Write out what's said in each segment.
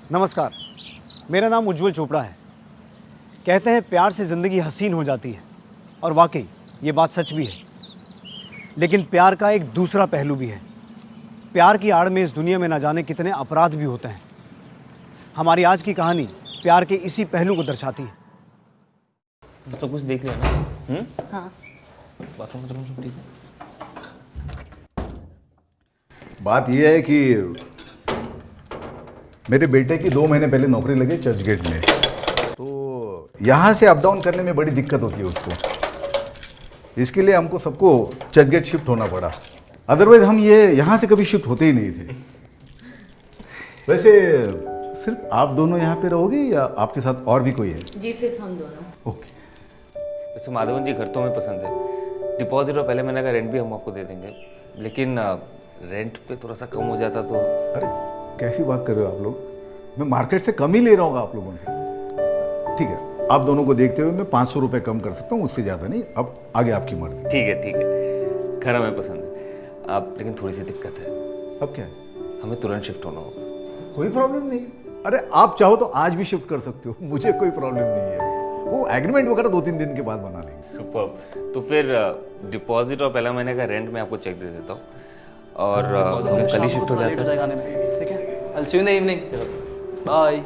नमस्कार, मेरा नाम उज्जवल चोपड़ा है। कहते हैं प्यार से ज़िंदगी हसीन हो जाती है, और वाकई ये बात सच भी है। लेकिन प्यार का एक दूसरा पहलू भी है। प्यार की आड़ में इस दुनिया में ना जाने कितने अपराध भी होते हैं। हमारी आज की कहानी प्यार के इसी पहलू को दर्शाती है। तो कुछ देख लिया ना? हाँ। बाथरूम में सब ठीक है। बात यह है कि मेरे बेटे की 2 महीने पहले नौकरी लगी चर्चगेट में, तो यहाँ से अप डाउन करने में बड़ी दिक्कत होती है उसको। इसके लिए हमको सबको चर्चगेट शिफ्ट होना पड़ा, अदरवाइज हम ये यहाँ से कभी शिफ्ट होते ही नहीं थे। वैसे सिर्फ आप दोनों यहाँ पे रहोगे या आपके साथ और भी कोई है? जी सिर्फ हम दोनों। ओके। वैसे माधवन जी घर तो हमें पसंद है। डिपॉजिट और पहले महीने का रेंट भी हम आपको दे देंगे, लेकिन रेंट पे थोड़ा सा कम हो जाता तो। अरे कैसी बात कर रहे हो आप लोग? मैं मार्केट से कम ही ले रहा हूँ आप लोगों से। ठीक है, आप दोनों को देखते हुए मैं 500 रुपये कम कर सकता हूँ, उससे ज़्यादा नहीं। अब आगे आपकी मर्जी। ठीक है, घर हमें पसंद है आप, लेकिन थोड़ी सी दिक्कत है। अब क्या है? हमें तुरंत शिफ्ट होना होगा। कोई प्रॉब्लम नहीं। अरे आप चाहो तो आज भी शिफ्ट कर सकते हो, मुझे कोई प्रॉब्लम नहीं है। वो एग्रीमेंट वगैरह 2-3 दिन के बाद बना लेंगे। सुपर्ब। तो फिर डिपॉजिट और पहला महीने का रेंट मैं आपको चेक दे देता हूँ, और कल ही शिफ्ट हो जाता है। ठीक है, I'll see you in the evening. Bye.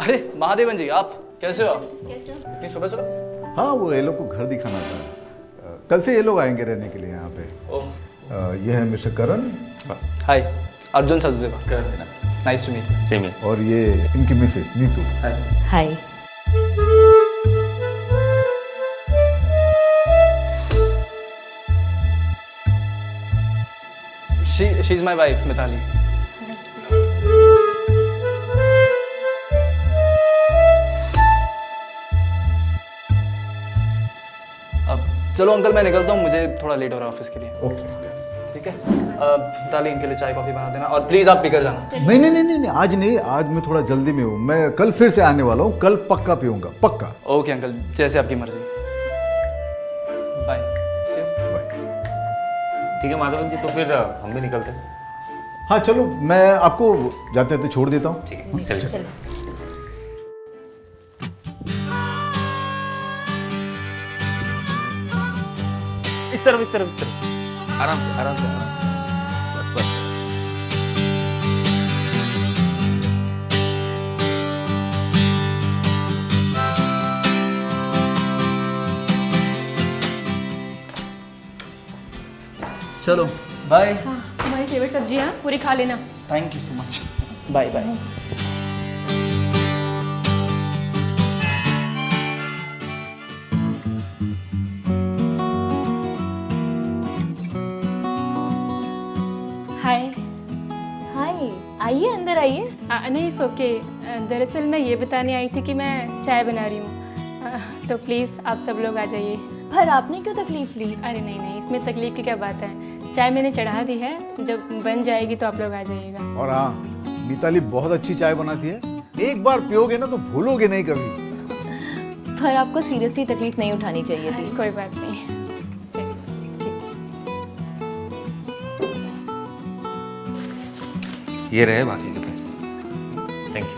अरे महादेवन जी, आप कैसे हो? कैसे हो? इतनी सुबह सुबह? हाँ, वो ये लोग को घर दिखाना था। कल से ये लोग आएंगे रहने के लिए यहाँ पे। ये है mister Karan. Hi, Arjun Sachdeva. Karan Sinha. Nice to meet you. Same है। और ये इनकी Mrs Neetu. Hi. She is my wife, Mitali. अब चलो अंकल, मैं निकलता हूँ, मुझे थोड़ा लेट हो रहा है ऑफिस के लिए। ओके। ठीक है, मिताली इनके लिए चाय कॉफी बना देना, और प्लीज आप पीकर जाना। नहीं, आज नहीं, आज मैं थोड़ा जल्दी में हूँ। मैं कल फिर से आने वाला हूँ, कल पक्का पीऊंगा, पक्का। ओके अंकल, जैसे आपकी मर्जी। बाय। ठीक है माधवन जी, तो फिर हम भी निकलते हैं। हाँ चलो, मैं आपको जाते जाते छोड़ देता हूँ। ठीक है, चलिए। चलो। इस तरफ। आराम से। बस। चलो बाय। हाँ, तुम्हारी फेवरेट सब्जी है, पूरी खा लेना। Thank you so much. Bye bye. Hi. Hi, आइए अंदर आइए। नहीं ओके। दरअसल मैं ये बताने आई थी कि मैं चाय बना रही हूँ, तो प्लीज़ आप सब लोग आ जाइए। पर आपने क्यों तकलीफ ली? अरे नहीं, इसमें तकलीफ की क्या बात है। चाय मैंने चढ़ा दी है, जब बन जाएगी तो आप लोग आ जाइएगा। और हाँ, मिताली बहुत अच्छी चाय बनाती है। एक बार पियोगे ना तो भूलोगे नहीं कभी। पर आपको सीरियसली तकलीफ नहीं उठानी चाहिए थी। कोई बात नहीं। ये रहे बाकी के पैसे। Thank you.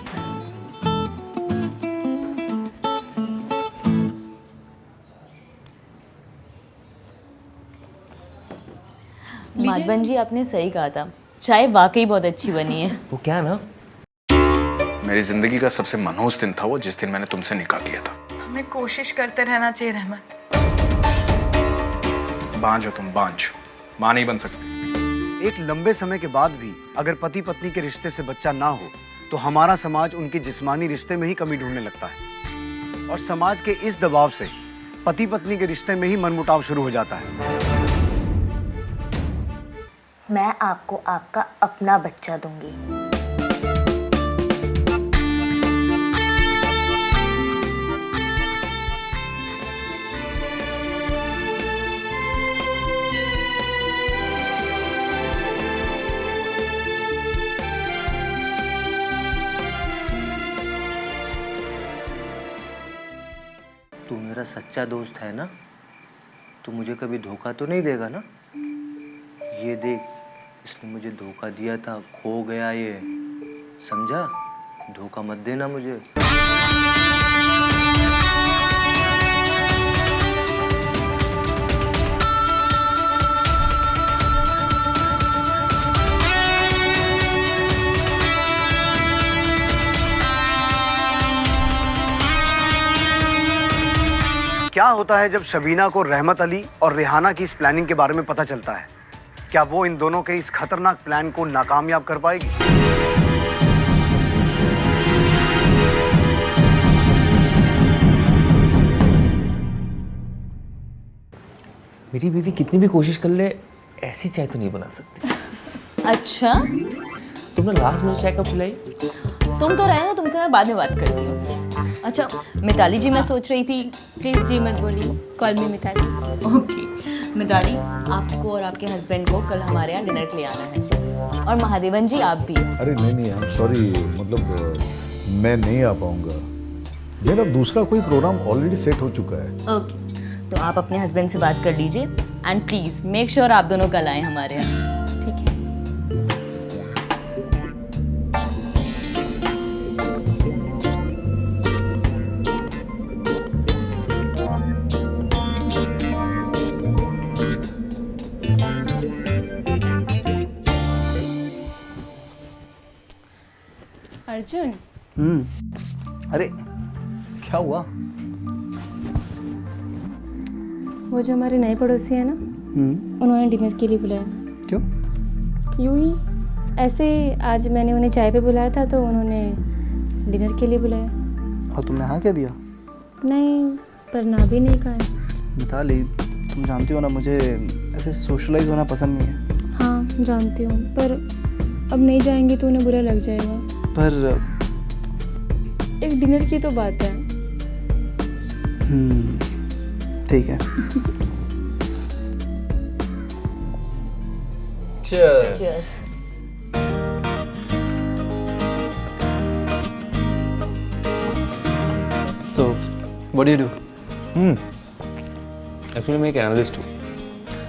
माधवन जी, आपने सही कहा था, चाय वाकई बहुत अच्छी बनी है। वो क्या ना, मेरी जिंदगी का सबसे मनहूस दिन था वो, जिस दिन मैंने तुमसे निकाह किया था। हमें कोशिश करते रहना चाहिए रहमत। बांझ हो तुम, बांझ, मां नहीं बन सकती। एक लंबे समय के बाद भी अगर पति पत्नी के रिश्ते से बच्चा ना हो तो हमारा समाज उनके जिस्मानी रिश्ते में ही कमी ढूंढने लगता है, और समाज के इस दबाव से पति पत्नी के रिश्ते में ही मनमुटाव शुरू हो जाता है। मैं आपको आपका अपना बच्चा दूंगी। तू मेरा सच्चा दोस्त है ना? तू मुझे कभी धोखा तो नहीं देगा ना? ये देख, इसने मुझे धोखा दिया था, खो गया ये, समझा? धोखा मत देना मुझे। क्या होता है जब शबीना को रहमत अली और रेहाना की इस प्लानिंग के बारे में पता चलता है? क्या वो इन दोनों के इस खतरनाक प्लान को नाकामयाब कर पाएगी? मेरी बीवी कितनी भी कोशिश कर ले ऐसी चाय तो नहीं बना सकती। अच्छा, तुमने लास्ट मुझे चाय कब पिलाई? तुम तो रहे हो, तुमसे मैं बाद में बात करती हूँ। अच्छा मिताली जी, मैं सोच रही थी। प्लीज़ जी मत बोलिए, call me Mitali. Okay Mitali, आपको और आपके हस्बैंड को कल हमारे यहाँ डिनर के लिए आना है, और महादेवन जी आप भी। अरे नहीं, आई एम सॉरी, मतलब मैं नहीं आ पाऊँगा। मेरा दूसरा कोई प्रोग्राम ऑलरेडी सेट हो चुका है। ओके, तो आप अपने हस्बैंड से बात कर लीजिए, एंड प्लीज़ मेक श्योर आप दोनों कल आएँ हमारे यहाँ। ठीक है। अर्जुन, अरे क्या हुआ? वो जो हमारे नए पड़ोसी है ना, उन्होंने डिनर के लिए बुलाया। क्यों? यूं ही ऐसे। आज मैंने उन्हें चाय पे बुलाया था तो उन्होंने डिनर के लिए बुलाया। और तुमने हाँ क्या दिया? नहीं, पर ना भी नहीं कहा है। मिताली, तुम जानती हो ना, मुझे ऐसे सोशलाइज होना पसंद नहीं है। हाँ जानती हूँ, पर अब नहीं जाएंगे तो उन्हें बुरा लग जाएगा। पर एक डिनर की तो बात है। ठीक है। Cheers. So, what do you do? Actually मैं एक एनालिस्ट हूँ।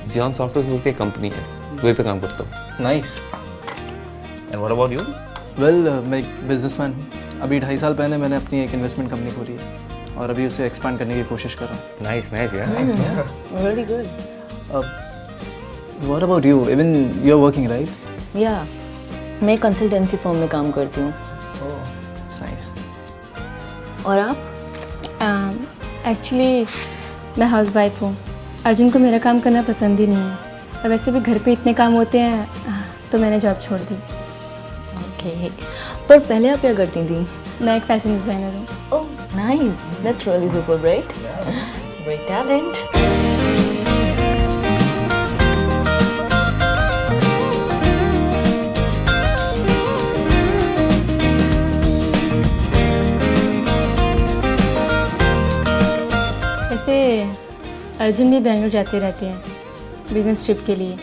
जियॉन सॉफ्टवेयर ग्रुप की एक कंपनी है, वहीं पे काम करता हूँ। Nice. And what about you? Well, मैं एक बिजनेसमैन हूँ। अभी 2.5 साल पहले मैंने अपनी एक इन्वेस्टमेंट कंपनी खोली है और अभी उसे एक्सपांड करने की कोशिश कर रहा हूँ। नाइस नाइस यार। Really good. What about you? Even you're working, right? या मैं कंसल्टेंसी फर्म में काम करती हूँ। Oh, that's nice. और आप? एक्चुअली मैं हाउसवाइफ हूँ। अर्जुन को मेरा काम करना पसंद ही नहीं है, और वैसे भी घर पे इतने काम होते हैं तो मैंने जॉब छोड़ दी। ओके, पर पहले आप क्या करती थी? मैं एक फैशन डिज़ाइनर हूँ। Oh nice, that's really super, right? Great talent. वैसे अर्जुन भी बेंगलोर जाते रहते हैं बिजनेस ट्रिप के लिए।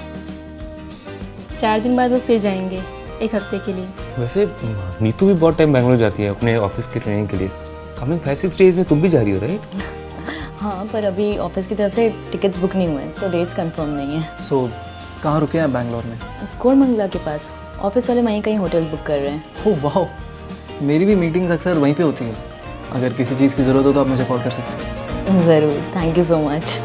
4 दिन बाद वो फिर जाएंगे, 1 हफ्ते के लिए। वैसे नीतू भी बहुत टाइम बैंगलोर जाती है अपने ऑफिस की ट्रेनिंग के लिए। कमिंग 5-6 डेज में तुम भी जा रही हो, राइट? हाँ, पर अभी ऑफिस की तरफ से टिकट्स बुक नहीं हुए, तो डेट्स कंफर्म नहीं है। So, कहाँ रुके हैं बैंगलोर में? कोरमंगला के पास। ऑफिस वाले वहीं कहीं होटल बुक कर रहे हैं। ओह वाह, मेरी भी मीटिंग्स अक्सर वहीं पे होती है। अगर किसी चीज़ की ज़रूरत हो तो आप मुझे कॉल कर सकते हैं। ज़रूर, थैंक यू सो मच।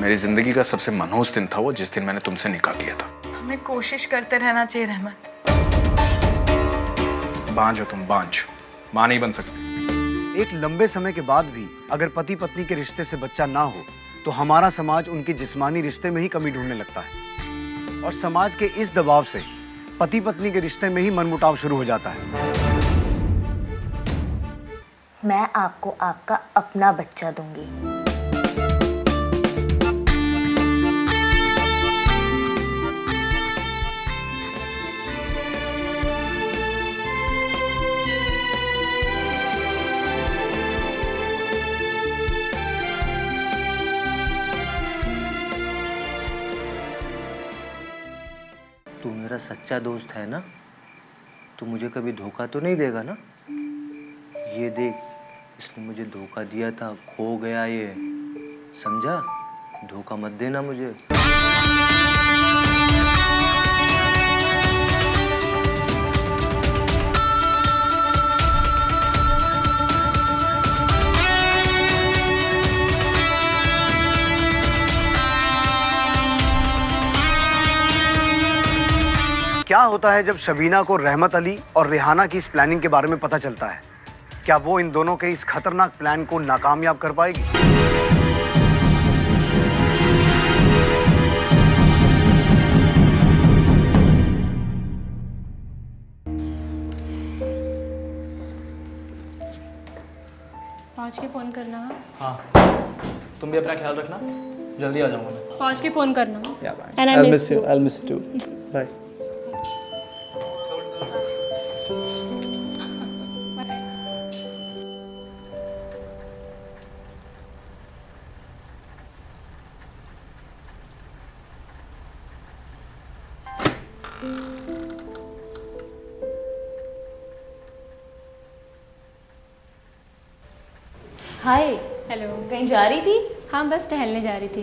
मेरी जिंदगी का सबसे मनहूस दिन था वो जिस दिन मैंने तुमसे निकाह किया था। हमें कोशिश करते रहना चाहिए रहमत। बांझ हो तुम, बांझ, मां नहीं बन सकती। एक लंबे समय के बाद भी अगर पति पत्नी के रिश्ते से बच्चा ना हो तो हमारा समाज उनके जिस्मानी रिश्ते में ही कमी ढूंढने लगता है, और समाज के इस दबाव से पति पत्नी के रिश्ते में ही मनमुटाव शुरू हो जाता है। मैं आपको आपका अपना बच्चा दूंगी। मेरा सच्चा दोस्त है ना, तू मुझे कभी धोखा तो नहीं देगा ना? ये देख, इसने मुझे धोखा दिया था, खो गया ये, समझा? धोखा मत देना मुझे। क्या होता है जब शबीना को रहमत अली और रेहाना की इस प्लानिंग के बारे में पता चलता है? क्या वो इन दोनों के इस खतरनाक प्लान को नाकामयाब कर पाएगी? पहुँच के फ़ोन करना। हाँ, तुम भी अपना ख्याल रखना, जल्दी आ जाऊँगा मैं। पहुँच के फ़ोन करना। And I'll miss you. I'll miss you too. Bye. Hi, hello. कहीं जा रही थी? हाँ, बस टहलने जा रही थी।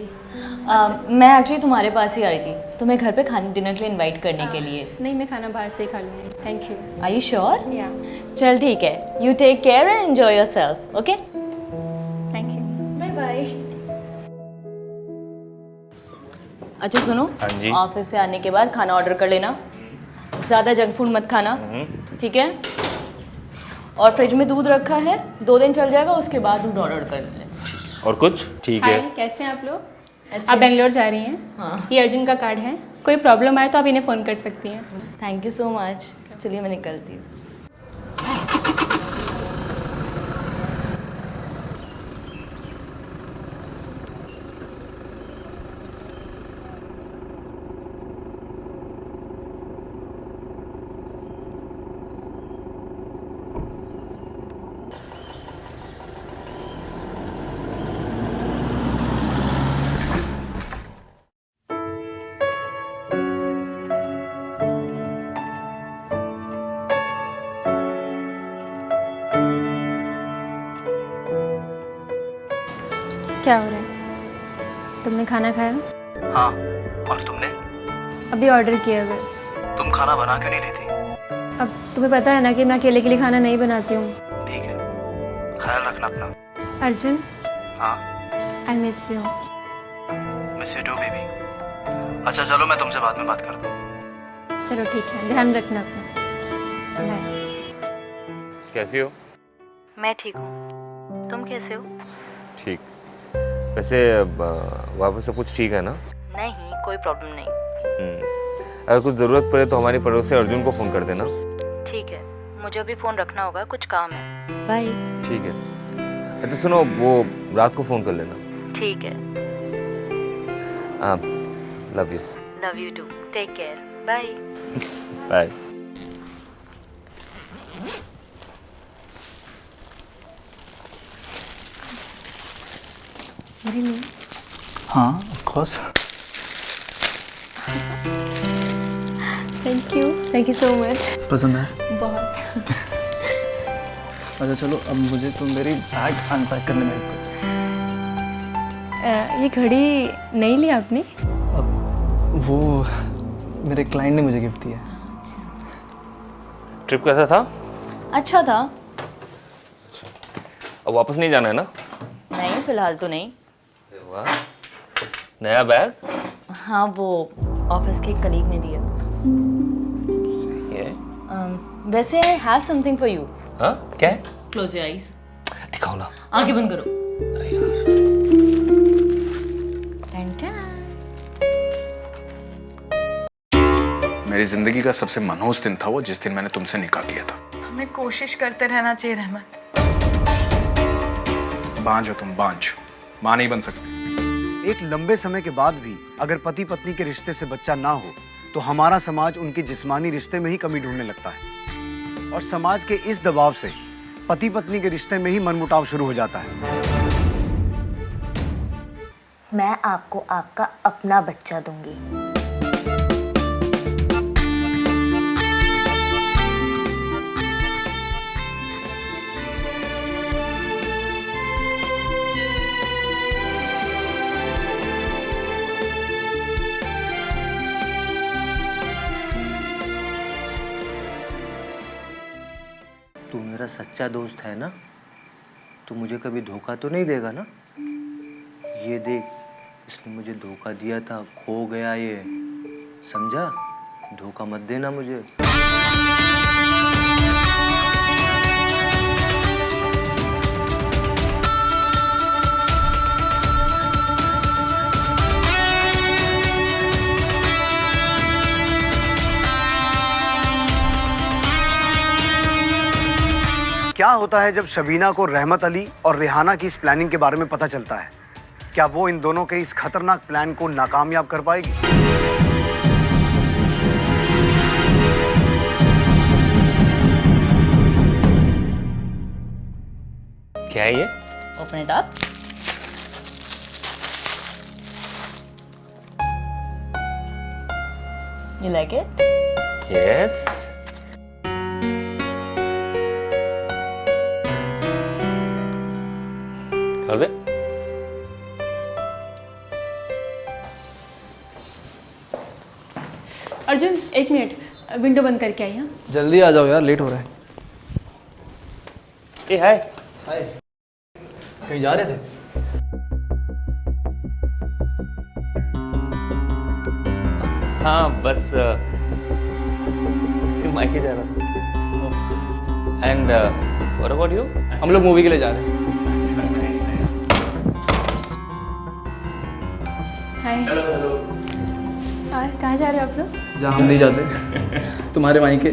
मैं एक्चुअली तुम्हारे पास ही आ रही थी, तुम्हें घर पे खाने डिनर के लिए इनवाइट करने के लिए। नहीं, मैं खाना बाहर से ही खा लूँगी। Thank you. Are you sure? Yeah, चल ठीक है, you take care and enjoy yourself, okay? Thank you. Bye bye. अच्छा सुनो, हाँ जी। ऑफिस से आने के बाद खाना ऑर्डर कर लेना, ज़्यादा जंक फूड मत खाना, ठीक है? और फ्रिज में दूध रखा है, 2 दिन चल जाएगा, उसके बाद दूध ऑर्डर कर लेना। और कुछ ठीक हाय, है। कैसे हैं आप लोग? अच्छा। आप बेंगलोर जा रही हैं? हाँ। ये अर्जुन का कार्ड है, कोई प्रॉब्लम आए तो आप इन्हें फ़ोन कर सकती हैं। Thank you so much. चलिए मैं निकलती हूँ। क्या हो रहा है? तुमने खाना खाया? हाँ, और तुमने? अभी ऑर्डर किया बस। तुम खाना बना क्यों नहीं लेती? अब तुम्हें पता है ना कि मैं अकेले के लिए खाना नहीं बनाती हूँ। ठीक है, ख्याल रखना अपना। अर्जुन, हाँ, I miss you. Miss you too baby. अच्छा चलो, मैं तुमसे बाद में बात करता हूँ। चलो ठीक है, ध्यान रखना अपना। बाय। कैसी हो? मैं ठीक हूँ, तुम कैसे हो? ठीक। वैसे वहाँ पे सब कुछ ठीक है ना? नहीं, कोई प्रॉब्लम नहीं। अगर कुछ ज़रूरत पड़े तो हमारी पड़ोसी अर्जुन को फ़ोन कर देना। ठीक है, मुझे अभी फ़ोन रखना होगा, कुछ काम है। बाय। ठीक है। अच्छा सुनो, वो रात को फ़ोन कर लेना। ठीक है। Love you. Love you too, take care, bye. Bye. हाँ, of course. Thank you so much. पसंद है? बहुत। अच्छा चलो, अब मुझे तो मेरी बैग अनपैक करने में कुछ। ये घड़ी नहीं ली आपने? अब वो मेरे क्लाइंट ने मुझे गिफ्ट दिया। ट्रिप कैसा था? अच्छा था। अब वापस नहीं जाना है ना? नहीं, फिलहाल तो नहीं। वाह, नया बैग? हाँ, वो ऑफिस के एक कलीग ने दिया। ये वैसे I have something for you. हाँ, क्या है? Close your eyes. दिखाओ ना। आंखें बंद करो। अरे यार, मेरी जिंदगी का सबसे मनहूस दिन था वो, जिस दिन मैंने तुमसे निकाह किया था। हमें कोशिश करते रहना चाहिए रहमत। बांझ हो तुम, बांझ, मां नहीं बन सकती। एक लंबे समय के बाद भी अगर पति पत्नी के रिश्ते से बच्चा ना हो तो हमारा समाज उनके जिस्मानी रिश्ते में ही कमी ढूंढने लगता है, और समाज के इस दबाव से पति पत्नी के रिश्ते में ही मनमुटाव शुरू हो जाता है। मैं आपको आपका अपना बच्चा दूंगी। सच्चा दोस्त है ना, तो मुझे कभी धोखा तो नहीं देगा ना। ये देख, इसने मुझे धोखा दिया था, खो गया ये, समझा। धोखा मत देना मुझे। क्या होता है जब शबीना को रहमत अली और रेहाना की इस प्लानिंग के बारे में पता चलता है? क्या वो इन दोनों के इस खतरनाक प्लान को नाकामयाब कर पाएगी? क्या है ये? Open it up. You like it? Yes. How's it? Arjun एक मिनट, विंडो बंद करके आई। हाँ जल्दी आ जाओ यार, लेट हो रहा है। ए हाय। हाय, कहीं जा रहे थे? हाँ बस इसके मायके जा रहा था। And what about you? हम लोग मूवी के लिए जा रहे हैं। हाय। और कहाँ जा रहे हो आप लोग? जहाँ हम नहीं जाते, तुम्हारे मायके।